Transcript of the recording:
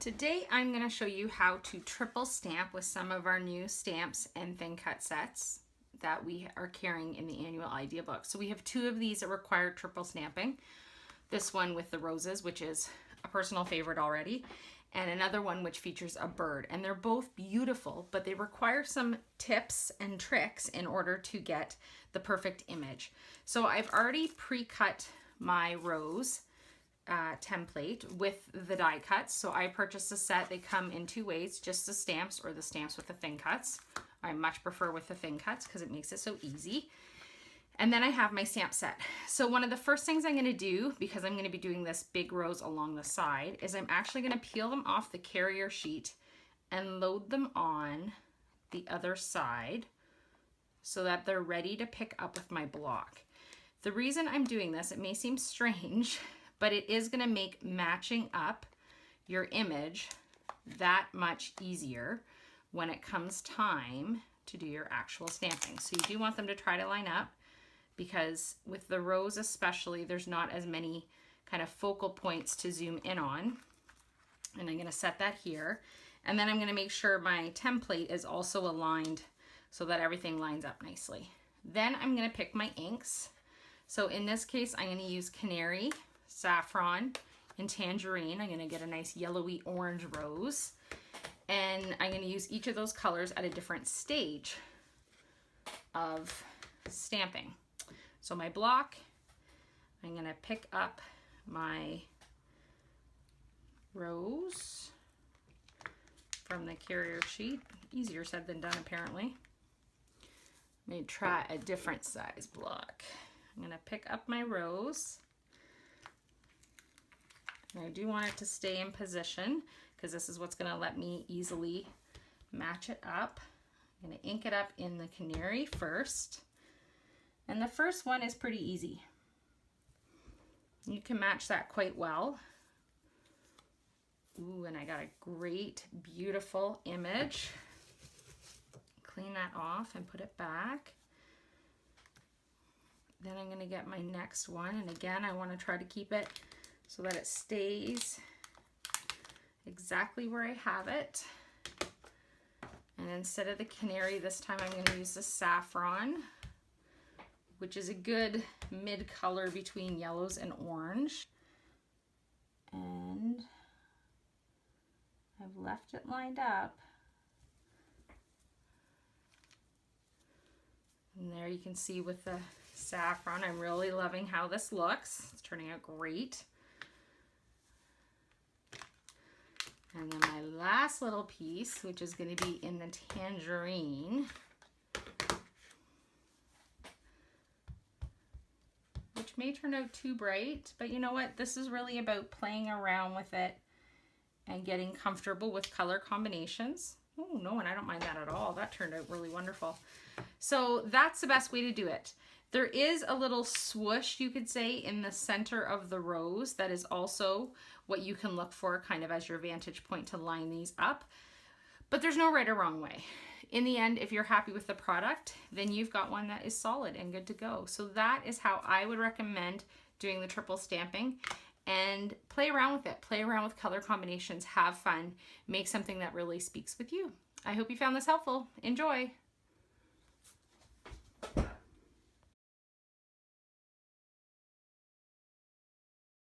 Today I'm going to show you how to triple stamp with some of our new stamps and thin cut sets that we are carrying in the annual idea book. So we have two of these that require triple stamping. This one with the roses, which is a personal favorite already, and another one which features a bird. And they're both beautiful, but they require some tips and tricks in order to get the perfect image. So I've already pre-cut my rose template with the die cuts. So I purchased a set. They come in two ways, just the stamps or the stamps with the thin cuts. I much prefer with the thin cuts because it makes it so easy. And then I have my stamp set. So one of the first things I'm going to do, because I'm going to be doing this big rose along the side, is I'm actually going to peel them off the carrier sheet and load them on the other side so that they're ready to pick up with my block. The reason I'm doing this, it may seem strange, but it is going to make matching up your image that much easier when it comes time to do your actual stamping. So you do want them to try to line up, because with the rose especially, there's not as many kind of focal points to zoom in on. And I'm going to set that here. And then I'm going to make sure my template is also aligned so that everything lines up nicely. Then I'm going to pick my inks. So in this case, I'm going to use Canary, Saffron, and Tangerine. I'm going to get a nice yellowy orange rose. And I'm going to use each of those colors at a different stage of stamping. So my block, I'm going to pick up my rose from the carrier sheet. Easier said than done, apparently. Let me try a different size block. I'm going to pick up my rose. And I do want it to stay in position because this is what's going to let me easily match it up. I'm going to ink it up in the Canary first. And the first one is pretty easy. You can match that quite well. Ooh, and I got a great, beautiful image. Clean that off and put it back. Then I'm going to get my next one. And again, I want to try to keep it so that it stays exactly where I have it. And instead of the Canary, this time I'm going to use the Saffron, which is a good mid color between yellows and orange. And I've left it lined up. And there you can see with the saffron, I'm really loving how this looks. It's turning out great. And then my last little piece, which is going to be in the Tangerine, which may turn out too bright, but you know what? This is really about playing around with it and getting comfortable with color combinations. Oh no, and I don't mind that at all. That turned out really wonderful. So that's the best way to do it. There is a little swoosh, you could say, in the center of the rose that is also what you can look for kind of as your vantage point to line these up. But there's no right or wrong way. In the end, if you're happy with the product, then you've got one that is solid and good to go. So that is how I would recommend doing the triple stamping. And play around with it. Play around with color combinations. Have fun. Make something that really speaks with you. I hope you found this helpful. Enjoy.